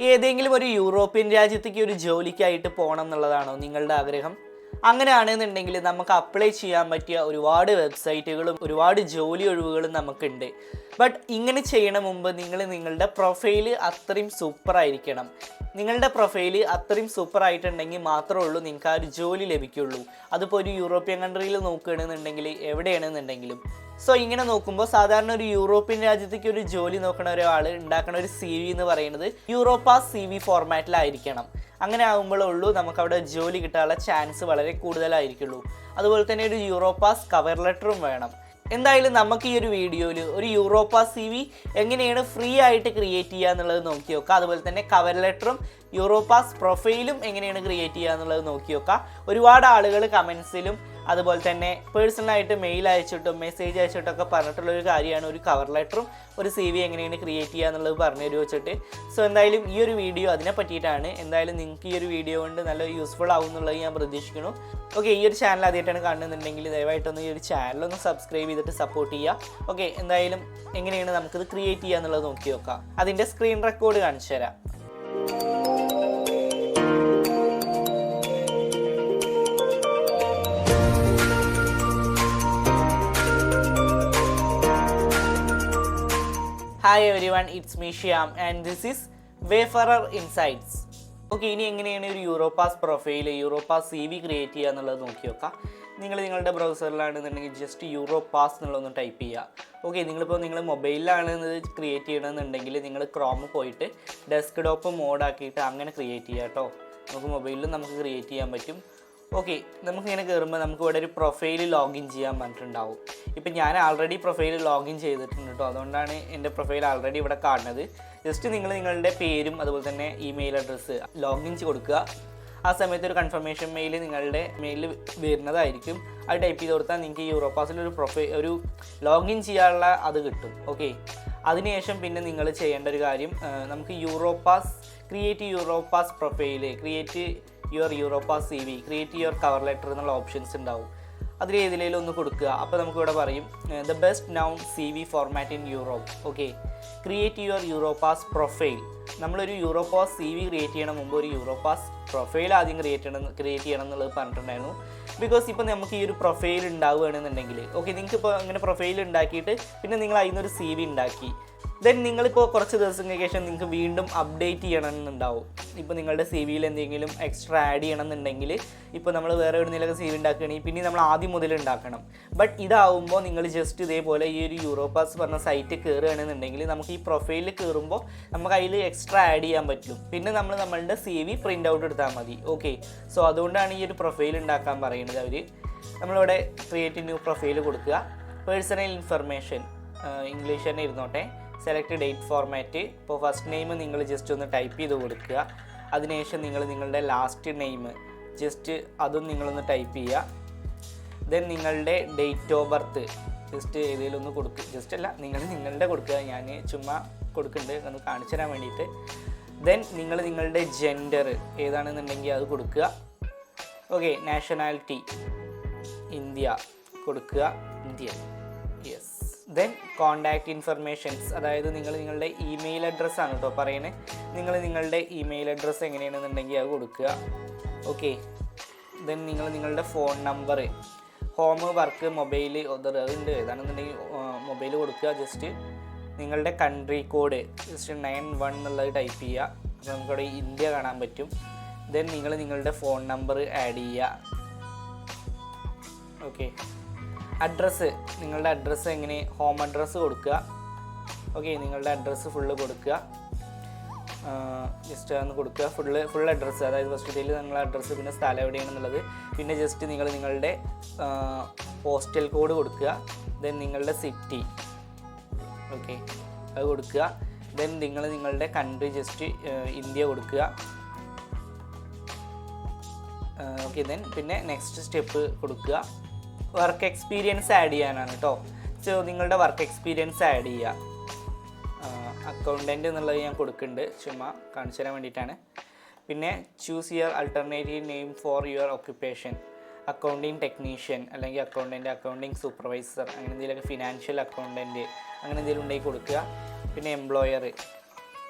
ഏതെങ്കിലും ഒരു യൂറോപ്യൻ രാജ്യത്തേക്ക് ഒരു ജോലിക്കായിട്ട് പോകണം എന്നുള്ളതാണോ നിങ്ങളുടെ ആഗ്രഹം? അങ്ങനെയാണെന്നുണ്ടെങ്കിൽ നമുക്ക് അപ്ലൈ ചെയ്യാൻ പറ്റിയ ഒരുപാട് വെബ്സൈറ്റുകളും ഒരുപാട് ജോലി ഒഴിവുകളും നമുക്കുണ്ട്. ബട്ട് ഇങ്ങനെ ചെയ്യണ മുമ്പ് നിങ്ങളുടെ പ്രൊഫൈല് അത്രയും സൂപ്പറായിരിക്കണം. നിങ്ങളുടെ പ്രൊഫൈല് അത്രയും സൂപ്പറായിട്ടുണ്ടെങ്കിൽ മാത്രമേ ഉള്ളൂ നിങ്ങൾക്ക് ആ ഒരു ജോലി ലഭിക്കുള്ളൂ. അതിപ്പോൾ ഒരു യൂറോപ്യൻ കൺട്രിയിൽ നോക്കുകയാണെന്നുണ്ടെങ്കിൽ എവിടെയാണെന്നുണ്ടെങ്കിലും. സോ ഇങ്ങനെ നോക്കുമ്പോൾ സാധാരണ ഒരു യൂറോപ്യൻ രാജ്യത്തേക്ക് ഒരു ജോലി നോക്കുന്ന ഒരാൾ ഉണ്ടാക്കുന്ന ഒരു CV എന്ന് പറയുന്നത് യൂറോപ്പാസ് CV ഫോർമാറ്റിലായിരിക്കണം. അങ്ങനെ ആകുമ്പോഴുള്ളൂ നമുക്കവിടെ ജോലി കിട്ടാനുള്ള ചാൻസ് വളരെ കൂടുതലായിരിക്കുള്ളൂ. അതുപോലെ തന്നെ ഒരു യൂറോപ്പാസ് കവർ ലെറ്ററും വേണം. എന്തായാലും നമുക്ക് ഈ ഒരു വീഡിയോയിൽ ഒരു യൂറോപ്പാസ് CV എങ്ങനെയാണ് ഫ്രീ ആയിട്ട് ക്രിയേറ്റ് ചെയ്യുക എന്നുള്ളത് നോക്കി നോക്കാം. അതുപോലെ തന്നെ കവർ ലെറ്ററും യൂറോപ്പാസ് പ്രൊഫൈലും എങ്ങനെയാണ് ക്രിയേറ്റ് ചെയ്യുക എന്നുള്ളത് നോക്കി നോക്കാം. ഒരുപാട് ആളുകൾ കമൻസിലും അതുപോലെ തന്നെ പേഴ്സണലായിട്ട് മെയിൽ അയച്ചിട്ടും മെസ്സേജ് അയച്ചിട്ടൊക്കെ പറഞ്ഞിട്ടുള്ളൊരു കാര്യമാണ് ഒരു കവർ ലെറ്ററും ഒരു CV എങ്ങനെയാണ് ക്രിയേറ്റ് ചെയ്യുക എന്നുള്ളത് പറഞ്ഞു തരുമോ വെച്ചിട്ട്. സോ എന്തായാലും ഈ ഒരു വീഡിയോ അതിനെ പറ്റിയിട്ടാണ്. എന്തായാലും നിങ്ങൾക്ക് ഈ ഒരു വീഡിയോ കൊണ്ട് നല്ല യൂസ്ഫുൾ ആവും എന്നുള്ളത് ഞാൻ പ്രതീക്ഷിക്കുന്നു. ഓക്കെ, ഈ ഒരു ചാനൽ ആദ്യമായിട്ടാണ് കാണുന്നുണ്ടെങ്കിൽ ദയവായിട്ടൊന്ന് ഈ ഒരു ചാനലൊന്ന് സബ്സ്ക്രൈബ് ചെയ്തിട്ട് സപ്പോർട്ട് ചെയ്യുക. ഓക്കെ, എന്തായാലും എങ്ങനെയാണ് നമുക്കിത് ക്രിയേറ്റ് ചെയ്യുക എന്നുള്ളത് നോക്കി നോക്കാം. അതിൻ്റെ സ്ക്രീൻ റെക്കോർഡ് കാണിച്ചു തരാം. Hi everyone, it's me Shyam and this is Wayfarer Insights. Okay, ഇനി എങ്ങനെയാണ് ഒരു Europass profile Europass CV create ചെയ്യുക എന്നുള്ളത് നോക്കി നോക്കാം. നിങ്ങളുടെ ബ്രൗസറിലാണെന്നുണ്ടെങ്കിൽ ജസ്റ്റ് യൂറോപ്പാസ് എന്നുള്ളതൊന്ന് ടൈപ്പ് ചെയ്യുക. ഓക്കെ, നിങ്ങൾ മൊബൈലിലാണ് ഇത് ക്രിയേറ്റ് ചെയ്യണമെന്നുണ്ടെങ്കിൽ നിങ്ങൾ ക്രോമിൽ പോയിട്ട് ഡെസ്ക്ടോപ്പ് മോഡാക്കിയിട്ട് അങ്ങനെ ക്രിയേറ്റ് ചെയ്യുക കേട്ടോ. നമുക്ക് മൊബൈലിലും നമുക്ക് ക്രിയേറ്റ് ചെയ്യാൻ പറ്റും. ഓക്കെ, നമുക്കിങ്ങനെ കയറുമ്പോൾ നമുക്ക് ഇവിടെ ഒരു പ്രൊഫൈൽ ലോഗിൻ ചെയ്യാൻ പറഞ്ഞിട്ടുണ്ടാവും. ഇപ്പം ഞാൻ ആൾറെഡി പ്രൊഫൈൽ ലോഗിൻ ചെയ്തിട്ടുണ്ട് കേട്ടോ. അതുകൊണ്ടാണ് എൻ്റെ പ്രൊഫൈൽ ആൾറെഡി ഇവിടെ കാണുന്നത്. ജസ്റ്റ് നിങ്ങളുടെ പേരും അതുപോലെ തന്നെ ഇമെയിൽ അഡ്രസ്സ് ലോഗിൻ കൊടുക്കുക. ആ സമയത്ത് ഒരു കൺഫർമേഷൻ മെയിൽ നിങ്ങളുടെ മെയിലിൽ വരുന്നതായിരിക്കും. അത് ടൈപ്പ് ചെയ്ത് കൊടുത്താൽ നിങ്ങൾക്ക് യൂറോപ്പാസിൽ ഒരു ലോഗിൻ ചെയ്യാനുള്ള അത് കിട്ടും. ഓക്കെ, അതിനുശേഷം പിന്നെ നിങ്ങൾ ചെയ്യേണ്ട ഒരു കാര്യം, നമുക്ക് create Europass profile, create your Europass CV, create your cover letter എന്നുള്ള ഓപ്ഷൻസ് ഉണ്ടാവും. അതിൽ ഏതിലേലും ഒന്ന് കൊടുക്കുക. അപ്പോൾ നമുക്കിവിടെ പറയും the best noun CV format in Europe. Okay, create your Europass profile. നമ്മളൊരു യൂറോപ്പാസ് CV ക്രിയേറ്റ് ചെയ്യണം മുമ്പ് ഒരു യൂറോപ്പാസ് പ്രൊഫൈൽ ആദ്യം ക്രിയേറ്റ് ചെയ്യണം എന്നുള്ളത് പറഞ്ഞിട്ടുണ്ടായിരുന്നു. ബിക്കോസ് ഇപ്പോൾ നമുക്ക് ഈ ഒരു പ്രൊഫൈൽ ഉണ്ടാവുകയാണെന്നുണ്ടെങ്കിൽ ഓക്കെ, നിങ്ങൾക്കിപ്പോൾ അങ്ങനെ പ്രൊഫൈൽ ഉണ്ടാക്കിയിട്ട് പിന്നെ നിങ്ങൾ അതിൽ നിന്നൊരു CV ഉണ്ടാക്കി, ദെൻ നിങ്ങളിപ്പോൾ കുറച്ച് ദിവസങ്ങൾക്ക് ശേഷം നിങ്ങൾക്ക് വീണ്ടും അപ്ഡേറ്റ് ചെയ്യണമെന്നുണ്ടാവും. ഇപ്പോൾ നിങ്ങളുടെ CVയിൽ എന്തെങ്കിലും എക്സ്ട്രാ ആഡ് ചെയ്യണമെന്നുണ്ടെങ്കിൽ ഇപ്പോൾ നമ്മൾ വേറെ എവിടെയെങ്കിലൊക്കെ CV ഉണ്ടാക്കുകയാണെങ്കിൽ പിന്നെ നമ്മൾ ആദ്യം മുതൽ ഉണ്ടാക്കണം. ബട്ട് ഇതാവുമ്പോൾ നിങ്ങൾ ജസ്റ്റ് ഇതേപോലെ ഈ ഒരു യൂറോപ്പാസ് പറഞ്ഞ സൈറ്റ് കയറുകയാണെന്നുണ്ടെങ്കിൽ നമുക്ക് ഈ പ്രൊഫൈലിൽ കയറുമ്പോൾ നമുക്ക് അതിൽ എക്സ്ട്രാ ആഡ് ചെയ്യാൻ പറ്റും. പിന്നെ നമ്മളുടെ CV പ്രിൻ്റ് ഔട്ട് എടുത്താൽ മതി. ഓക്കെ, സോ അതുകൊണ്ടാണ് ഈ ഒരു പ്രൊഫൈൽ ഉണ്ടാക്കാൻ പറയുന്നത് അവർ. നമ്മളിവിടെ ക്രിയേറ്റ് ന്യൂ പ്രൊഫൈൽ കൊടുക്കുക. പേഴ്സണൽ ഇൻഫർമേഷൻ ഇംഗ്ലീഷ് തന്നെ ഇരുന്നോട്ടെ. Select date format. ഇപ്പോൾ ഫസ്റ്റ് നെയിം നിങ്ങൾ ജസ്റ്റ് ഒന്ന് ടൈപ്പ് ചെയ്ത് കൊടുക്കുക. അതിനുശേഷം നിങ്ങളുടെ ലാസ്റ്റ് നെയിം ജസ്റ്റ് അതും നിങ്ങളൊന്ന് ടൈപ്പ് ചെയ്യുക. ദെൻ നിങ്ങളുടെ ഡേറ്റ് ഓഫ് ബർത്ത് ജസ്റ്റ് ഏതെങ്കിലും ഒന്ന് കൊടുക്കുക. ജസ്റ്റ് അല്ല, നിങ്ങളുടെ കൊടുക്കുക. ഞാൻ ചുമ്മാ കൊടുക്കുന്നുണ്ട് ഒന്ന് കാണിച്ചു തരാൻ വേണ്ടിയിട്ട്. ദെൻ നിങ്ങളുടെ ജെൻഡർ ഏതാണെന്നുണ്ടെങ്കിൽ അത് കൊടുക്കുക. ഓക്കെ, നാഷണാലിറ്റി ഇന്ത്യ കൊടുക്കുക, Indian. Yes. Then contact informations, അതായത് നിങ്ങളുടെ ഇമെയിൽ അഡ്രസ്സാണ് കേട്ടോ പറയുന്നത്. നിങ്ങളുടെ ഇമെയിൽ അഡ്രസ്സ് എങ്ങനെയാണെന്നുണ്ടെങ്കിൽ അത് കൊടുക്കുക. ഓക്കെ, ദെൻ നിങ്ങളുടെ phone number, home, work, mobile, അതുണ്ട് ഏതാണെന്നുണ്ടെങ്കിൽ മൊബൈൽ കൊടുക്കുക. ജസ്റ്റ് നിങ്ങളുടെ കൺട്രി കോഡ് ജസ്റ്റ് 91 എന്നുള്ളത് ടൈപ്പ് ചെയ്യുക. അപ്പോൾ നമുക്കവിടെ ഇന്ത്യ കാണാൻ പറ്റും. ദെൻ നിങ്ങളുടെ ഫോൺ നമ്പർ ആഡ് ചെയ്യുക. ഓക്കെ, അഡ്രസ്സ്, നിങ്ങളുടെ അഡ്രസ്സ് എങ്ങനെ ഹോം അഡ്രസ്സ് കൊടുക്കുക. ഓക്കെ, നിങ്ങളുടെ അഡ്രസ്സ് ഫുള്ള് കൊടുക്കുക. ജസ്റ്റ് ഒന്ന് കൊടുക്കുക ഫുൾ അഡ്രസ്സ്, അതായത് ഫസ്റ്റ് നിങ്ങളുടെ അഡ്രസ്സ്, പിന്നെ സ്ഥലം എവിടെയാണെന്നുള്ളത്, പിന്നെ ജസ്റ്റ് നിങ്ങളുടെ പോസ്റ്റൽ കോഡ് കൊടുക്കുക. ദെൻ നിങ്ങളുടെ സിറ്റി, ഓക്കെ, അത് കൊടുക്കുക. ദെൻ നിങ്ങളുടെ കൺട്രി ജസ്റ്റ് ഇന്ത്യ കൊടുക്കുക. ഓക്കെ, ദെൻ പിന്നെ നെക്സ്റ്റ് സ്റ്റെപ്പ് കൊടുക്കുക. വർക്ക് എക്സ്പീരിയൻസ് ആഡ് ചെയ്യാനാണ് കേട്ടോ. സോ നിങ്ങളുടെ വർക്ക് എക്സ്പീരിയൻസ് ആഡ് ചെയ്യുക. അക്കൗണ്ടൻറ്റ് എന്നുള്ളത് ഞാൻ കൊടുക്കുന്നുണ്ട്, ചുമ്മാ കാണിച്ചു തരാൻ വേണ്ടിയിട്ടാണ്. പിന്നെ choose your alternative name for your occupation. Accounting technician അല്ലെങ്കിൽ അക്കൗണ്ടിങ് സൂപ്പർവൈസർ, അങ്ങനെ എന്തെങ്കിലുമൊക്കെ ഫിനാൻഷ്യൽ അക്കൗണ്ടൻറ്റ് അങ്ങനെ എന്തെങ്കിലും ഉണ്ടെങ്കിൽ കൊടുക്കുക. പിന്നെ എംപ്ലോയർ,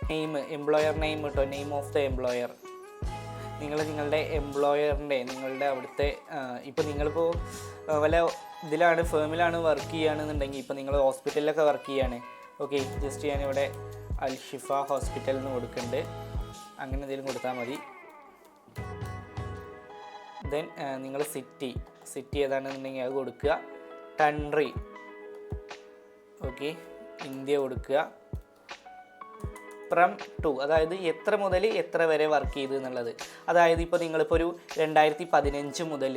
നെയിം, എംപ്ലോയർ നെയിം കേട്ടോ, നെയിം ഓഫ് ദ എംപ്ലോയർ. നിങ്ങളുടെ എംപ്ലോയറിൻ്റെ, നിങ്ങളുടെ അവിടുത്തെ ഇപ്പോൾ നിങ്ങളിപ്പോൾ വല്ല ഇതിലാണ് ഫേമിലാണ് വർക്ക് ചെയ്യുകയാണെന്നുണ്ടെങ്കിൽ, ഇപ്പോൾ നിങ്ങൾ ഹോസ്പിറ്റലിലൊക്കെ വർക്ക് ചെയ്യുകയാണ്, ഓക്കെ, ജസ്റ്റ് ഞാനിവിടെ അൽ ഷിഫ ഹോസ്പിറ്റൽ എന്ന് കൊടുക്കുന്നുണ്ട്, അങ്ങനെ എന്തെങ്കിലും കൊടുത്താൽ മതി. ദെൻ നിങ്ങൾ സിറ്റി ഏതാണെന്നുണ്ടെങ്കിൽ അത് കൊടുക്കുക. കൺട്രി, ഓക്കെ, ഇന്ത്യ കൊടുക്കുക. ഫ്രം ടു, അതായത് എത്ര മുതൽ എത്ര വരെ വർക്ക് ചെയ്തു എന്നുള്ളത്. അതായത് ഇപ്പോൾ നിങ്ങളിപ്പോൾ ഒരു 2015 മുതൽ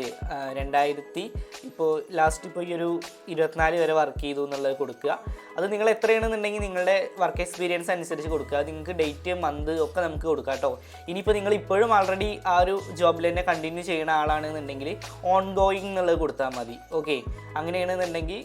ഇപ്പോൾ ലാസ്റ്റ് ഇപ്പോൾ ഈ ഒരു 24 വരെ വർക്ക് ചെയ്തു എന്നുള്ളത് കൊടുക്കുക. അത് നിങ്ങൾ എത്രയാണെന്നുണ്ടെങ്കിൽ നിങ്ങളുടെ വർക്ക് എക്സ്പീരിയൻസ് അനുസരിച്ച് കൊടുക്കുക. നിങ്ങൾക്ക് ഡേറ്റ്, മന്ത് ഒക്കെ നമുക്ക് കൊടുക്കാം കേട്ടോ. ഇനിയിപ്പോൾ നിങ്ങൾ ഇപ്പോഴും ആൾറെഡി ആ ഒരു ജോബിൽ തന്നെ കണ്ടിന്യൂ ചെയ്യുന്ന ആളാണെന്നുണ്ടെങ്കിൽ ഓൺ ഗോയിങ് എന്നുള്ളത് കൊടുത്താൽ മതി. ഓക്കെ, അങ്ങനെയാണെന്നുണ്ടെങ്കിൽ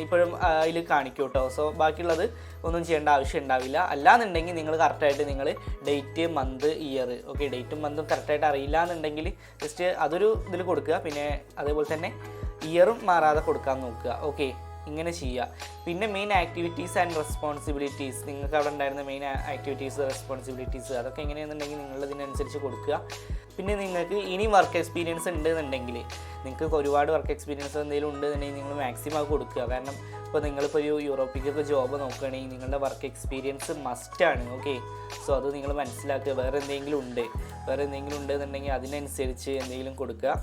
ഇപ്പോഴും അതിൽ കാണിക്കും കേട്ടോ. സോ ബാക്കിയുള്ളത് ഒന്നും ചെയ്യേണ്ട ആവശ്യം ഉണ്ടാവില്ല. അല്ലാന്നുണ്ടെങ്കിൽ നിങ്ങൾ കറക്റ്റായിട്ട് നിങ്ങൾ ഡേറ്റ്, മന്ത്, ഇയർ, ഓക്കെ, ഡേറ്റും മന്തും കറക്റ്റായിട്ട് അറിയില്ല എന്നുണ്ടെങ്കിൽ ജസ്റ്റ് അതൊരു ഇതിൽ കൊടുക്കുക. പിന്നെ അതേപോലെ തന്നെ ഇയറും മാറാതെ കൊടുക്കാൻ നോക്കുക. ഓക്കെ, ഇങ്ങനെ ചെയ്യുക. പിന്നെ മെയിൻ ആക്ടിവിറ്റീസ് ആൻഡ് റെസ്പോൺസിബിലിറ്റീസ്, നിങ്ങൾക്ക് അവിടെ ഉണ്ടായിരുന്ന മെയിൻ ആക്ടിവിറ്റീസ്, റെസ്പോൺസിബിലിറ്റീസ്, അതൊക്കെ എങ്ങനെയാണെന്നുണ്ടെങ്കിൽ നിങ്ങളതിനനുസരിച്ച് കൊടുക്കുക. പിന്നെ നിങ്ങൾക്ക് ഇനി വർക്ക് എക്സ്പീരിയൻസ് ഉണ്ടെന്നുണ്ടെങ്കിൽ, നിങ്ങൾക്ക് ഒരുപാട് വർക്ക് എക്സ്പീരിയൻസ് എന്തെങ്കിലും ഉണ്ടെന്നുണ്ടെങ്കിൽ നിങ്ങൾ മാക്സിമം അത് കൊടുക്കുക. കാരണം ഇപ്പോൾ നിങ്ങളിപ്പോൾ ഒരു യൂറോപ്പിക്കൊക്കെ ജോബ് നോക്കുകയാണെങ്കിൽ നിങ്ങളുടെ വർക്ക് എക്സ്പീരിയൻസ് മസ്റ്റാണ്. ഓക്കെ, സോ അത് നിങ്ങൾ മനസ്സിലാക്കുക. വേറെ എന്തെങ്കിലും ഉണ്ടെന്നുണ്ടെങ്കിൽ അതിനനുസരിച്ച് എന്തെങ്കിലും കൊടുക്കുക.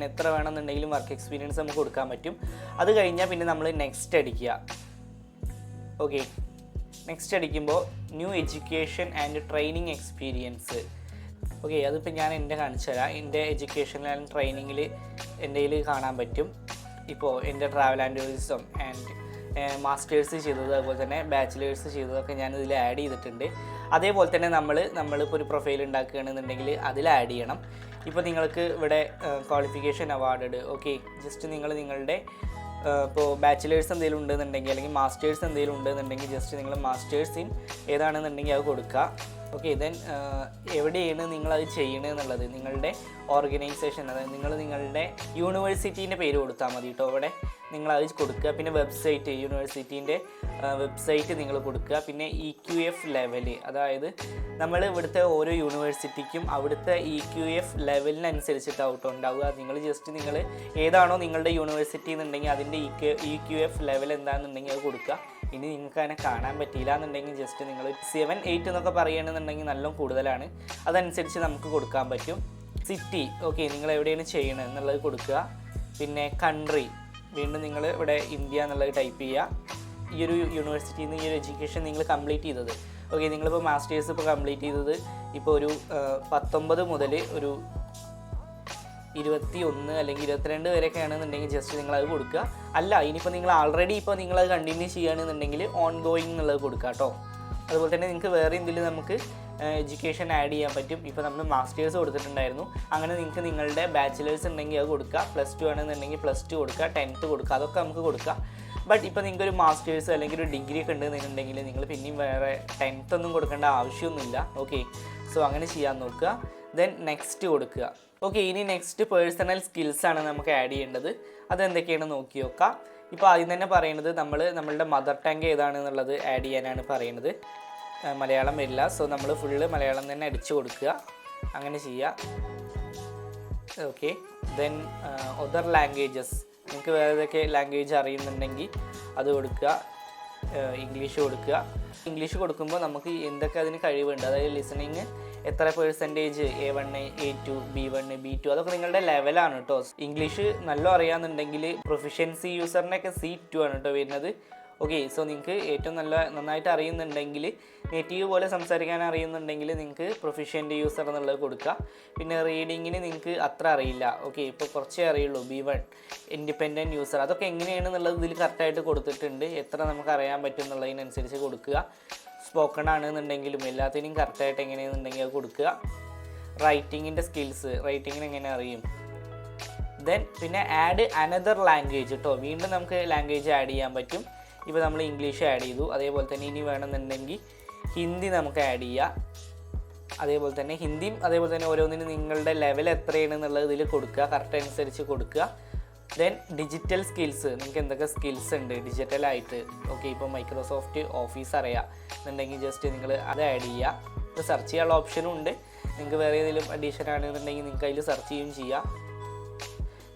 എത്ര വേണമെന്നുണ്ടെങ്കിലും വർക്ക് എക്സ്പീരിയൻസ് നമുക്ക് കൊടുക്കാൻ പറ്റും. അത് കഴിഞ്ഞാൽ പിന്നെ നമ്മൾ നെക്സ്റ്റ് അടിക്കുക. ഓക്കെ, നെക്സ്റ്റ് അടിക്കുമ്പോൾ new education and training experience. Okay, അതിപ്പോൾ ഞാൻ എൻ്റെ കാണിച്ചു തരാം. എൻ്റെ എഡ്യൂക്കേഷൻ ആൻഡ് ട്രെയിനിങ്ങിൽ എൻ്റെ കയ്യിൽ കാണാൻ പറ്റും. ഇപ്പോൾ എൻ്റെ travel and tourism and masters ചെയ്തത്, അതുപോലെ തന്നെ ബാച്ചിലേഴ്സ് ചെയ്തതൊക്കെ ഞാൻ ഇതിൽ ആഡ് ചെയ്തിട്ടുണ്ട്. അതേപോലെ തന്നെ നമ്മളിപ്പോൾ ഒരു പ്രൊഫൈൽ ഉണ്ടാക്കുകയാണെന്നുണ്ടെങ്കിൽ അതിൽ ആഡ് ചെയ്യണം. ഇപ്പോൾ നിങ്ങൾക്ക് ഇവിടെ ക്വാളിഫിക്കേഷൻ അവാർഡ്, ഓക്കെ, ജസ്റ്റ് നിങ്ങളുടെ ഇപ്പോൾ ബാച്ചിലേഴ്സ് എന്തെങ്കിലും ഉണ്ടെന്നുണ്ടെങ്കിൽ അല്ലെങ്കിൽ മാസ്റ്റേഴ്സ് എന്തെങ്കിലും ഉണ്ടെന്നുണ്ടെങ്കിൽ ജസ്റ്റ് നിങ്ങൾ മാസ്റ്റേഴ്സ് ഇൻ ഏതാണെന്നുണ്ടെങ്കിൽ അത് കൊടുക്കുക. ഓക്കെ, ദെൻ എവിടെയാണ് നിങ്ങളത് ചെയ്യണത് എന്നുള്ളത് നിങ്ങളുടെ ഓർഗനൈസേഷൻ, അതായത് നിങ്ങളുടെ യൂണിവേഴ്സിറ്റീൻ്റെ പേര് കൊടുത്താൽ മതി കേട്ടോ. അവിടെ നിങ്ങളത് കൊടുക്കുക. പിന്നെ വെബ്സൈറ്റ്, യൂണിവേഴ്സിറ്റീൻ്റെ വെബ്സൈറ്റ് നിങ്ങൾ കൊടുക്കുക. പിന്നെ EQF ലെവല്, അതായത് നമ്മൾ ഇവിടുത്തെ ഓരോ യൂണിവേഴ്സിറ്റിക്കും അവിടുത്തെ EQF ലെവലിനനുസരിച്ചിട്ടാവും കേട്ടോ ഉണ്ടാവുക. നിങ്ങൾ ഏതാണോ നിങ്ങളുടെ യൂണിവേഴ്സിറ്റി എന്നുണ്ടെങ്കിൽ അതിൻ്റെ EQF ലെവൽ എന്താണെന്നുണ്ടെങ്കിൽ അത് കൊടുക്കുക. ഇനി നിങ്ങൾക്ക് അതിനെ കാണാൻ പറ്റിയില്ല എന്നുണ്ടെങ്കിൽ ജസ്റ്റ് നിങ്ങൾ 7, 8 എന്നൊക്കെ പറയുകയാണെന്നുണ്ടെങ്കിൽ നല്ല കൂടുതലാണ്, അതനുസരിച്ച് നമുക്ക് കൊടുക്കാൻ പറ്റും. സിറ്റി, ഓക്കെ, നിങ്ങൾ എവിടെയാണ് ചെയ്യണത് എന്നുള്ളത് കൊടുക്കുക. പിന്നെ കൺട്രി, വീണ്ടും നിങ്ങൾ ഇവിടെ ഇന്ത്യ എന്നുള്ളത് ടൈപ്പ് ചെയ്യുക. ഈ ഒരു യൂണിവേഴ്സിറ്റിയിൽ നിന്ന് ഈ ഒരു എഡ്യൂക്കേഷൻ നിങ്ങൾ കംപ്ലീറ്റ് ചെയ്തത്, ഓക്കെ, നിങ്ങളിപ്പോൾ മാസ്റ്റേഴ്സ് ഇപ്പോൾ കംപ്ലീറ്റ് ചെയ്തത് ഇപ്പോൾ ഒരു 19 മുതൽ ഒരു 21 അല്ലെങ്കിൽ 22 വരെയൊക്കെ ആണെന്നുണ്ടെങ്കിൽ ജസ്റ്റ് നിങ്ങളത് കൊടുക്കുക. അല്ല, ഇനിയിപ്പോൾ നിങ്ങൾ ആൾറെഡി ഇപ്പോൾ നിങ്ങളത് കണ്ടിന്യൂ ചെയ്യുകയാണെന്നുണ്ടെങ്കിൽ ഓൺ ഗോയിങ് എന്നുള്ളത് കൊടുക്കുക കേട്ടോ. അതുപോലെ തന്നെ നിങ്ങൾക്ക് വേറെ എന്തെങ്കിലും നമുക്ക് എഡ്യൂക്കേഷൻ ആഡ് ചെയ്യാൻ പറ്റും. ഇപ്പോൾ നമ്മൾ മാസ്റ്റേഴ്സ് കൊടുത്തിട്ടുണ്ടായിരുന്നു, അങ്ങനെ നിങ്ങൾക്ക് നിങ്ങളുടെ ബാച്ചിലേഴ്സ് ഉണ്ടെങ്കിൽ അത് കൊടുക്കുക. +2 ആണെന്നുണ്ടെങ്കിൽ +2 കൊടുക്കുക, 10th കൊടുക്കുക, അതൊക്കെ നമുക്ക് കൊടുക്കുക. ബട്ട് ഇപ്പോൾ നിങ്ങൾക്കൊരു മാസ്റ്റേഴ്സ് അല്ലെങ്കിൽ ഒരു ഡിഗ്രി ഒക്കെ ഉണ്ടെന്നുണ്ടെങ്കിൽ നിങ്ങൾ പിന്നെയും വേറെ 10th ഒന്നും കൊടുക്കേണ്ട ആവശ്യമൊന്നുമില്ല. ഓക്കെ, സോ അങ്ങനെ ചെയ്യാൻ നോക്കുക. ദെൻ നെക്സ്റ്റ് കൊടുക്കുക. ഓക്കെ, ഇനി നെക്സ്റ്റ് പേഴ്സണൽ സ്കിൽസാണ് നമുക്ക് ആഡ് ചെയ്യേണ്ടത്. അതെന്തൊക്കെയാണെന്ന് നോക്കി നോക്കാം. ഇപ്പോൾ ആദ്യം തന്നെ പറയുന്നത് നമ്മളുടെ മദർ ടങ് ഏതാണെന്നുള്ളത് ആഡ് ചെയ്യാനാണ് പറയുന്നത്. മലയാളം വരില്ല, സോ നമ്മൾ ഫുള്ള് മലയാളം തന്നെ അടിച്ചു കൊടുക്കുക. അങ്ങനെ ചെയ്യുക. ഓക്കെ, ദെൻ അതർ ലാംഗ്വേജസ്, നിങ്ങൾക്ക് വേറെ ഏതൊക്കെ ലാംഗ്വേജ് അറിയുന്നുണ്ടെങ്കിൽ അത് കൊടുക്കുക. ഇംഗ്ലീഷ് കൊടുക്കുക. ഇംഗ്ലീഷ് കൊടുക്കുമ്പോൾ നമുക്ക് എന്തൊക്കെ അതിന് കഴിവുണ്ട്, അതായത് ലിസണിങ് എത്ര percentage, A1, A2, B1, B2, അതൊക്കെ നിങ്ങളുടെ ലെവലാണ് കേട്ടോ. ഇംഗ്ലീഷ് നല്ല അറിയാമെന്നുണ്ടെങ്കിൽ പ്രൊഫിഷ്യൻസി യൂസറിനൊക്കെ C2 ആണ് കേട്ടോ വരുന്നത്. ഓക്കെ, സോ നിങ്ങൾക്ക് ഏറ്റവും നന്നായിട്ട് അറിയുന്നുണ്ടെങ്കിൽ, നേറ്റീവ് പോലെ സംസാരിക്കാൻ അറിയുന്നുണ്ടെങ്കിൽ നിങ്ങൾക്ക് പ്രൊഫിഷ്യൻ്റ് യൂസർ എന്നുള്ളത് കൊടുക്കുക. പിന്നെ റീഡിങ്ങിന് നിങ്ങൾക്ക് അത്ര അറിയില്ല, ഓക്കെ, ഇപ്പോൾ കുറച്ചേ അറിയുള്ളൂ, B1 ഇൻഡിപെൻഡൻറ്റ് യൂസർ, അതൊക്കെ എങ്ങനെയാണെന്നുള്ളത് ഇതിൽ കറക്റ്റായിട്ട് കൊടുത്തിട്ടുണ്ട്. എത്ര നമുക്ക് അറിയാൻ പറ്റും എന്നുള്ളതിനനുസരിച്ച് കൊടുക്കുക. സ്പോക്കൺ ആണെന്നുണ്ടെങ്കിലും എല്ലാത്തിനും കറക്റ്റായിട്ട് എങ്ങനെയാണെന്നുണ്ടെങ്കിൽ അത് കൊടുക്കുക. റൈറ്റിങ്ങിൻ്റെ സ്കിൽസ്, റൈറ്റിങ്ങിന് എങ്ങനെ അറിയും. ദെൻ പിന്നെ ആഡ് അനദർ ലാംഗ്വേജ് കേട്ടോ. വീണ്ടും നമുക്ക് ലാംഗ്വേജ് ആഡ് ചെയ്യാൻ പറ്റും. ഇപ്പോൾ നമ്മൾ ഇംഗ്ലീഷ് ആഡ് ചെയ്തു, അതേപോലെ തന്നെ ഇനി വേണമെന്നുണ്ടെങ്കിൽ ഹിന്ദി നമുക്ക് ആഡ് ചെയ്യാം. അതേപോലെ തന്നെ ഹിന്ദിയും അതേപോലെ തന്നെ ഓരോന്നിനും നിങ്ങളുടെ ലെവൽ എത്രയാണെന്നുള്ളത് ഇതിൽ കൊടുക്കുക, കറക്റ്റ് അനുസരിച്ച് കൊടുക്കുക. ദെൻ ഡിജിറ്റൽ സ്കിൽസ്, നിങ്ങൾക്ക് എന്തൊക്കെ സ്കിൽസ് ഉണ്ട് ഡിജിറ്റലായിട്ട്. ഓക്കെ, ഇപ്പോൾ മൈക്രോസോഫ്റ്റ് ഓഫീസ് അറിയാം എന്നുണ്ടെങ്കിൽ ജസ്റ്റ് നിങ്ങൾ അത് ആഡ് ചെയ്യുക. ഇത് സെർച്ച് ചെയ്യാനുള്ള ഓപ്ഷനും ഉണ്ട്. നിങ്ങൾക്ക് വേറെ ഏതെങ്കിലും അഡീഷൻ ആണെന്നുണ്ടെങ്കിൽ നിങ്ങൾക്ക് അതിൽ സെർച്ച് ചെയ്യുകയും ചെയ്യാം.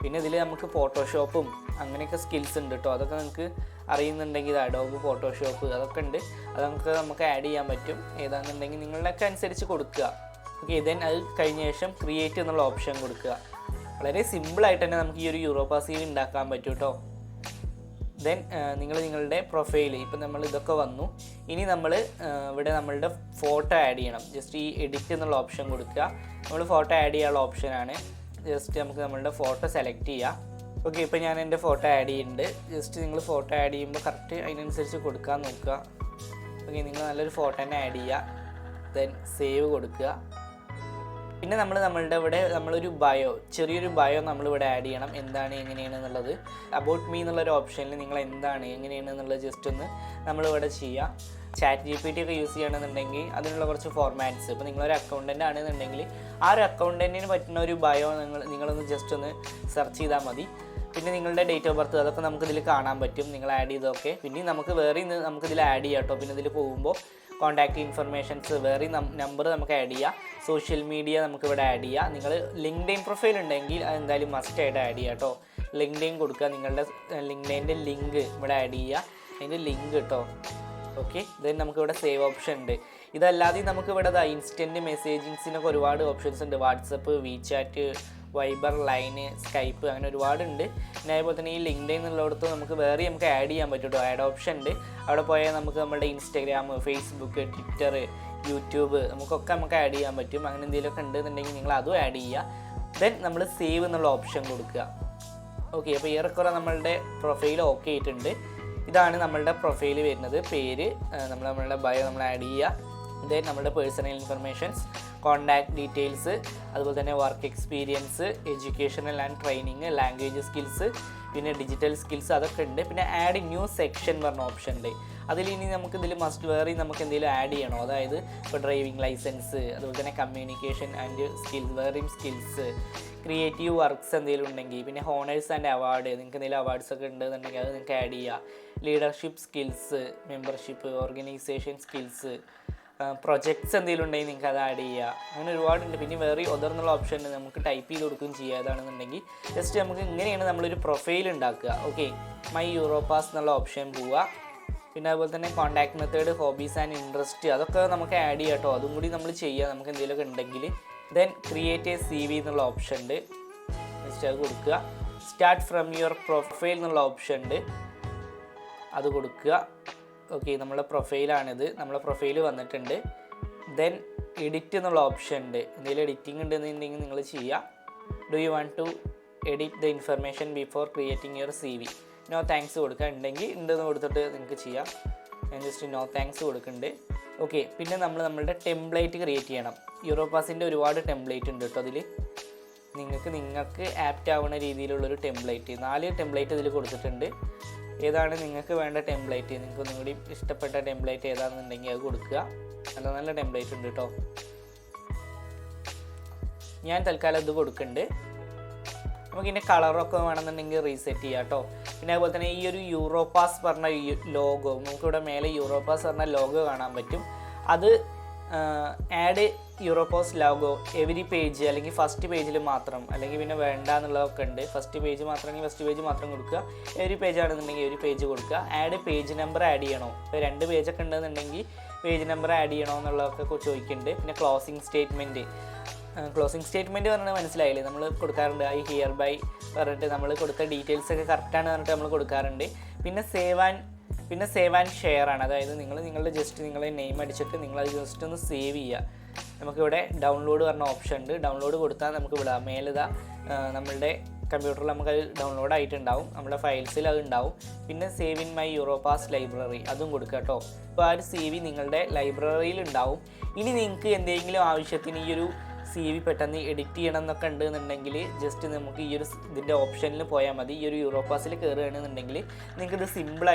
പിന്നെ ഇതിൽ നമുക്ക് ഫോട്ടോഷോപ്പും അങ്ങനെയൊക്കെ സ്കിൽസ് ഉണ്ട് കേട്ടോ. അതൊക്കെ നിങ്ങൾക്ക് അറിയുന്നുണ്ടെങ്കിൽ അഡോബ് ഫോട്ടോഷോപ്പ് അതൊക്കെ ഉണ്ട്. അതൊക്കെ നമുക്ക് ആഡ് ചെയ്യാൻ പറ്റും. ഏതാണെന്നുണ്ടെങ്കിൽ നിങ്ങളുടെയൊക്കെ അനുസരിച്ച് കൊടുക്കുക. ഓക്കെ, ദെൻ അത് കഴിഞ്ഞ ശേഷം ക്രിയേറ്റ് എന്നുള്ള ഓപ്ഷൻ കൊടുക്കുക. വളരെ സിമ്പിളായിട്ട് തന്നെ നമുക്ക് ഈ ഒരു യൂറോപ്പാസ് CV ഉണ്ടാക്കാൻ പറ്റും കേട്ടോ. ദെൻ നിങ്ങൾ നിങ്ങളുടെ പ്രൊഫൈൽ ഇപ്പം നമ്മൾ ഇതൊക്കെ വന്നു. ഇനി നമ്മൾ ഇവിടെ നമ്മളുടെ ഫോട്ടോ ആഡ് ചെയ്യണം. ജസ്റ്റ് ഈ എഡിറ്റ് എന്നുള്ള ഓപ്ഷൻ കൊടുക്കുക. നമ്മൾ ഫോട്ടോ ആഡ് ചെയ്യാനുള്ള ഓപ്ഷനാണ്. ജസ്റ്റ് നമുക്ക് നമ്മളുടെ ഫോട്ടോ സെലക്ട് ചെയ്യാം. ഓക്കെ, ഇപ്പോൾ ഞാൻ എൻ്റെ ഫോട്ടോ ആഡ് ചെയ്യുന്നുണ്ട്. ജസ്റ്റ് നിങ്ങൾ ഫോട്ടോ ആഡ് ചെയ്യുമ്പോൾ കറക്റ്റ് അതിനനുസരിച്ച് കൊടുക്കാൻ നോക്കുക. ഓക്കെ, നിങ്ങൾ നല്ലൊരു ഫോട്ടോ തന്നെ ആഡ് ചെയ്യുക. ദെൻ സേവ് കൊടുക്കുക. പിന്നെ നമ്മളുടെ ഇവിടെ നമ്മളൊരു ചെറിയൊരു ബയോ നമ്മളിവിടെ ആഡ് ചെയ്യണം. എന്താണ് എങ്ങനെയാണ് എന്നുള്ളത് അബൌട്ട് മീ എന്നുള്ളൊരു ഓപ്ഷനിൽ നിങ്ങൾ എന്താണ് എങ്ങനെയാണ് എന്നുള്ളത് ജസ്റ്റ് ഒന്ന് നമ്മളിവിടെ ചെയ്യുക. ChatGPT ഒക്കെ യൂസ് ചെയ്യണമെന്നുണ്ടെങ്കിൽ അതിനുള്ള കുറച്ച് ഫോർമാറ്റ്സ്, ഇപ്പോൾ നിങ്ങളൊരു അക്കൗണ്ടൻ്റ് ആണെന്നുണ്ടെങ്കിൽ ആ ഒരു അക്കൗണ്ടൻറ്റിന് പറ്റുന്ന ഒരു ബയോ നിങ്ങളൊന്ന് ജസ്റ്റ് ഒന്ന് സെർച്ച് ചെയ്താൽ മതി. പിന്നെ നിങ്ങളുടെ ഡേറ്റ് ഓഫ് ബർത്ത് അതൊക്കെ നമുക്കിതിൽ കാണാൻ പറ്റും, നിങ്ങൾ ആഡ് ചെയ്തൊക്കെ. പിന്നെ നമുക്ക് വേറെ നമുക്കിതിൽ ആഡ് ചെയ്യാം കേട്ടോ. പിന്നെ ഇതിൽ പോകുമ്പോൾ കോൺടാക്റ്റ് ഇൻഫർമേഷൻസ് വേറെ നമ്പർ നമുക്ക് ആഡ് ചെയ്യാം. സോഷ്യൽ മീഡിയ നമുക്കിവിടെ ആഡ് ചെയ്യാം. നിങ്ങൾ ലിങ്ക്ഡൈൻ പ്രൊഫൈൽ ഉണ്ടെങ്കിൽ അത് എന്തായാലും മസ്റ്റായിട്ട് ആഡ് ചെയ്യാം കേട്ടോ. ലിങ്ക്ഡൈൻ കൊടുക്കുക. നിങ്ങളുടെ ലിങ്ക്ഡൈൻ്റെ ലിങ്ക് ഇവിടെ ആഡ് ചെയ്യുക. അതിൻ്റെ ലിങ്ക് കേട്ടോ. ഓക്കെ, ദെൻ നമുക്കിവിടെ സേവ് ഓപ്ഷൻ ഉണ്ട്. ഇതല്ലാതെ നമുക്കിവിടെ ഇൻസ്റ്റൻറ്റ് മെസ്സേജിങ്സിനൊക്കെ ഒരുപാട് ഓപ്ഷൻസ് ഉണ്ട്. WhatsApp, WeChat, Viber, line, Skype അങ്ങനെ ഒരുപാടുണ്ട്. പിന്നെ അതേപോലെ തന്നെ ഈ ലിങ്ക്ഡൈൻ എന്നുള്ളിടത്ത് നമുക്ക് വേറെ നമുക്ക് ആഡ് ചെയ്യാൻ പറ്റും കേട്ടോ. ആഡ് ഓപ്ഷൻ ഉണ്ട്. അവിടെ പോയാൽ നമുക്ക് നമ്മുടെ ഇൻസ്റ്റാഗ്രാം, ഫേസ്ബുക്ക്, ട്വിറ്റർ, യൂട്യൂബ് നമുക്ക് ആഡ് ചെയ്യാൻ പറ്റും. അങ്ങനെ എന്തെങ്കിലുമൊക്കെ ഉണ്ടെന്നുണ്ടെങ്കിൽ നിങ്ങൾ അതും ആഡ് ചെയ്യുക. ദെൻ നമ്മൾ സേവ് എന്നുള്ള ഓപ്ഷൻ കൊടുക്കുക. ഓക്കെ, അപ്പോൾ ഏറെക്കുറെ നമ്മളുടെ പ്രൊഫൈൽ ഓക്കെ ആയിട്ടുണ്ട്. ഇതാണ് നമ്മളുടെ പ്രൊഫൈൽ വരുന്നത്. പേര് നമ്മളുടെ ബയോ നമ്മൾ ആഡ് ചെയ്യുക. ദെൻ നമ്മുടെ പേഴ്സണൽ ഇൻഫർമേഷൻസ്, കോൺടാക്ട് ഡീറ്റെയിൽസ്, അതുപോലെ തന്നെ work experience, educational and training, language skills, പിന്നെ ഡിജിറ്റൽ സ്കിൽസ് അതൊക്കെ ഉണ്ട്. പിന്നെ ആഡ് ന്യൂ സെക്ഷൻ പറഞ്ഞ ഓപ്ഷൻ ഉണ്ട്. അതിലിനി നമുക്കിതിൽ വേറെ നമുക്ക് എന്തെങ്കിലും ആഡ് ചെയ്യണോ? അതായത് ഇപ്പോൾ ഡ്രൈവിംഗ് ലൈസൻസ്, അതുപോലെ തന്നെ കമ്മ്യൂണിക്കേഷൻ ആൻഡ് സ്കിൽസ്, വേറെയും സ്കിൽസ്, ക്രിയേറ്റീവ് വർക്ക്സ് എന്തെങ്കിലും ഉണ്ടെങ്കിൽ, പിന്നെ ഹോണേഴ്സ് ആൻഡ് അവാർഡ്, നിങ്ങൾക്ക് എന്തെങ്കിലും അവാർഡ്സ് ഒക്കെ ഉണ്ടെന്നുണ്ടെങ്കിൽ അത് നിങ്ങൾക്ക് ആഡ് ചെയ്യുക. Leadership skills, membership, organisation skills, projects എന്തെങ്കിലും ഉണ്ടെങ്കിൽ നിങ്ങൾക്ക് അത് ആഡ് ചെയ്യുക. അങ്ങനെ ഒരുപാടുണ്ട്. പിന്നെ വേറെ ഒതർന്നുള്ള ഓപ്ഷൻ നമുക്ക് ടൈപ്പ് ചെയ്ത് കൊടുക്കുകയും ചെയ്യുക. അതാണെന്നുണ്ടെങ്കിൽ ജസ്റ്റ് നമുക്ക് ഇങ്ങനെയാണ് നമ്മളൊരു പ്രൊഫൈൽ ഉണ്ടാക്കുക. ഓക്കെ, മൈ യൂറോപ്പാസ് എന്നുള്ള ഓപ്ഷൻ പോവുക. പിന്നെ അതുപോലെ തന്നെ contact method, hobbies and interest അതൊക്കെ നമുക്ക് ആഡ് ചെയ്യാം കേട്ടോ. അതും കൂടി നമ്മൾ ചെയ്യുക നമുക്ക് എന്തെങ്കിലുമൊക്കെ ഉണ്ടെങ്കിൽ. ദെൻ ക്രിയേറ്റ് എ CV എന്നുള്ള ഓപ്ഷൻ ഉണ്ട്. ജസ്റ്റ് അത് കൊടുക്കുക. സ്റ്റാർട്ട് ഫ്രം യുവർ പ്രൊഫൈൽ എന്നുള്ള ഓപ്ഷൻ ഉണ്ട്, അത് കൊടുക്കുക. ഓക്കെ, നമ്മളെ പ്രൊഫൈലാണിത്. നമ്മളെ പ്രൊഫൈൽ വന്നിട്ടുണ്ട്. ദെൻ എഡിറ്റ് എന്നുള്ള ഓപ്ഷൻ ഉണ്ട്. എന്തെങ്കിലും എഡിറ്റിംഗ് ഉണ്ടെന്നുണ്ടെങ്കിൽ നിങ്ങൾ ചെയ്യുക. Do you want to edit the information before creating your CV? No thanks കൊടുക്കുക. ഉണ്ടെങ്കിൽ ഉണ്ടെന്ന് കൊടുത്തിട്ട് നിങ്ങൾക്ക് ചെയ്യാം. ഞാൻ ജസ്റ്റ് നോ താങ്ക്സ് കൊടുക്കുന്നുണ്ട്. ഓക്കെ, പിന്നെ നമ്മളുടെ ടെംപ്ലേറ്റ് ക്രിയേറ്റ് ചെയ്യണം. യൂറോപ്പാസിൻ്റെ ഒരുപാട് ടെംപ്ലേറ്റ് ഉണ്ട് കേട്ടോ. അതിൽ നിങ്ങൾക്ക് ആപ്റ്റ് ആവുന്ന രീതിയിലുള്ളൊരു ടെംപ്ലേറ്റ് 4 ടെംപ്ലേറ്റ് ഇതിൽ കൊടുത്തിട്ടുണ്ട്. ഏതാണ് നിങ്ങൾക്ക് വേണ്ട ടെംപ്ലേറ്റ്, നിങ്ങൾക്ക് ഒന്നും കൂടി ഇഷ്ടപ്പെട്ട ടെംപ്ലേറ്റ് ഏതാണെന്നുണ്ടെങ്കിൽ അത് കൊടുക്കുക. നല്ല നല്ല ടെംപ്ലേറ്റ് ഉണ്ട് കേട്ടോ. ഞാൻ തൽക്കാലം ഇത് കൊടുക്കുന്നുണ്ട്. നമുക്കിതിൻ്റെ കളറൊക്കെ വേണമെന്നുണ്ടെങ്കിൽ റീസെറ്റ് ചെയ്യാം കേട്ടോ. പിന്നെ അതുപോലെ തന്നെ ഈ ഒരു യൂറോപ്പാസ് പറഞ്ഞ ലോഗോ, നമുക്കിവിടെ മേലെ യൂറോപ്പാസ് പറഞ്ഞ ലോഗോ കാണാൻ പറ്റും. അത് add Europass logo every page, അല്ലെങ്കിൽ ഫസ്റ്റ് പേജിൽ മാത്രം, അല്ലെങ്കിൽ പിന്നെ വേണ്ട എന്നുള്ളതൊക്കെ ഉണ്ട്. ഫസ്റ്റ് പേജ് മാത്രമെങ്കിൽ ഫസ്റ്റ് പേജ് മാത്രം കൊടുക്കുക. എവരി പേജ് ആണെന്നുണ്ടെങ്കിൽ എവരി പേജ് കൊടുക്കുക. ആഡ് പേജ് നമ്പർ ആഡ് ചെയ്യണോ? ഇപ്പോൾ 2 പേജൊക്കെ ഉണ്ടെന്നുണ്ടെങ്കിൽ പേജ് നമ്പർ ആഡ് ചെയ്യണോ എന്നുള്ളതൊക്കെ ചോദിക്കുന്നുണ്ട്. പിന്നെ ക്ലോസിംഗ് സ്റ്റേറ്റ്മെൻറ്റ് പറഞ്ഞാൽ മനസ്സിലായില്ലേ, നമ്മൾ കൊടുക്കാറുണ്ട്. ഐ ഹിയർ ബൈ പറഞ്ഞിട്ട് നമ്മൾ കൊടുത്ത ഡീറ്റെയിൽസ് ഒക്കെ കറക്റ്റാണ് പറഞ്ഞിട്ട് നമ്മൾ കൊടുക്കാറുണ്ട്. പിന്നെ സേവ് ആൻഡ് ഷെയർ ആണ്. അതായത് നിങ്ങളുടെ ജസ്റ്റ് നിങ്ങളെ നെയിം അടിച്ചിട്ട് നിങ്ങളത് ജസ്റ്റ് ഒന്ന് സേവ് ചെയ്യുക. നമുക്കിവിടെ ഡൗൺലോഡ് പറഞ്ഞ ഓപ്ഷൻ ഉണ്ട്. ഡൗൺലോഡ് കൊടുത്താൽ നമുക്ക് വിടാം. മേലിതാ നമ്മളുടെ കമ്പ്യൂട്ടറിൽ നമുക്കത് ഡൗൺലോഡ് ആയിട്ടുണ്ടാവും. നമ്മുടെ ഫയൽസിൽ അത് ഉണ്ടാവും. പിന്നെ save in my Europass library അതും കൊടുക്കുക കേട്ടോ. അപ്പോൾ ആ ഒരു CV നിങ്ങളുടെ ലൈബ്രറിയിൽ ഉണ്ടാവും. ഇനി നിങ്ങൾക്ക് എന്തെങ്കിലും ആവശ്യത്തിന് ഈ ഒരു CV പെട്ടെന്ന് എഡിറ്റ് ചെയ്യണം എന്നൊക്കെ ഉണ്ടെന്നുണ്ടെങ്കിൽ ജസ്റ്റ് നമുക്ക് ഈ ഒരു ഇതിൻ്റെ ഓപ്ഷനിൽ പോയാൽ മതി. ഈ ഒരു യൂറോപ്പാസിൽ കയറുകയാണെന്നുണ്ടെങ്കിൽ നിങ്ങൾക്ക്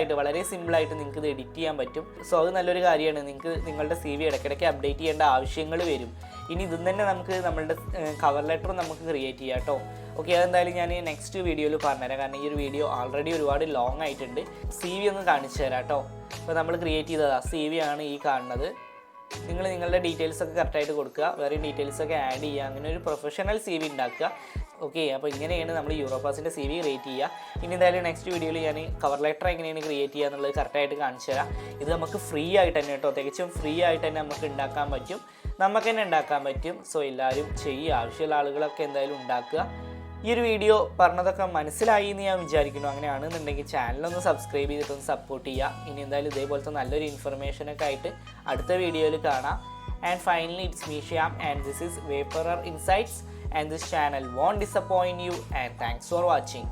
ഇത് വളരെ സിമ്പിളായിട്ട് നിങ്ങൾക്ക് ഇത് എഡിറ്റ് ചെയ്യാൻ പറ്റും. സോ അത് നല്ലൊരു കാര്യമാണ്. നിങ്ങൾക്ക് നിങ്ങളുടെ CV ഇടയ്ക്കിടയ്ക്ക് അപ്ഡേറ്റ് ചെയ്യേണ്ട ആവശ്യങ്ങൾ വരും. ഇനി ഇതും തന്നെ നമുക്ക് നമ്മളുടെ കവർ ലെറ്ററും നമുക്ക് ക്രിയേറ്റ് ചെയ്യാം കേട്ടോ. ഓക്കെ, അതെന്തായാലും ഞാൻ നെക്സ്റ്റ് വീഡിയോയിൽ പറഞ്ഞുതരാം, കാരണം ഈ ഒരു വീഡിയോ ഓൾറെഡി ഒരുപാട് ലോങ് ആയിട്ടുണ്ട്. CV ഒന്ന് കാണിച്ചു തരാം കേട്ടോ. അപ്പോൾ നമ്മൾ ക്രിയേറ്റ് ചെയ്തതാ CV ആണ് ഈ കാണുന്നത്. നിങ്ങൾ നിങ്ങളുടെ ഡീറ്റെയിൽസൊക്കെ കറക്റ്റായിട്ട് കൊടുക്കുക, വേറെ ഡീറ്റെയിൽസൊക്കെ ആഡ് ചെയ്യുക, അങ്ങനെ ഒരു പ്രൊഫഷണൽ CV ഉണ്ടാക്കുക. ഓക്കെ, അപ്പോൾ ഇങ്ങനെയാണ് നമ്മൾ യൂറോപാസിൻ്റെ CV ക്രിയേറ്റ് ചെയ്യുക. ഇനി എന്തായാലും നെക്സ്റ്റ് വീഡിയോയിൽ ഞാൻ കവർ ലെറ്റർ എങ്ങനെയാണ് ക്രിയേറ്റ് ചെയ്യുക എന്നുള്ളത് കറക്റ്റായിട്ട് കാണിച്ചു തരാം. ഇത് നമുക്ക് ഫ്രീ ആയിട്ട് തന്നെ കേട്ടോ, തികച്ചും ഫ്രീ ആയിട്ട് തന്നെ നമുക്ക് ഉണ്ടാക്കാൻ പറ്റും, നമുക്ക് തന്നെ ഉണ്ടാക്കാൻ പറ്റും. സോ എല്ലാവരും ചെയ്യുക, ആവശ്യമുള്ള ആളുകളൊക്കെ എന്തായാലും ഉണ്ടാക്കുക. ഈ ഒരു വീഡിയോ പറഞ്ഞതൊക്കെ മനസ്സിലായി എന്ന് ഞാൻ വിചാരിക്കുന്നു. അങ്ങനെയാണെന്നുണ്ടെങ്കിൽ ചാനലൊന്ന് സബ്സ്ക്രൈബ് ചെയ്തിട്ടൊന്ന് സപ്പോർട്ട് ചെയ്യുക. ഇനി എന്തായാലും ഇതേപോലത്തെ നല്ലൊരു ഇൻഫർമേഷനൊക്കെ ആയിട്ട് അടുത്ത വീഡിയോയിൽ കാണാം. And finally, it's me Shyam, and this is Wayfarer Insights, and this channel won't disappoint you, and thanks for watching.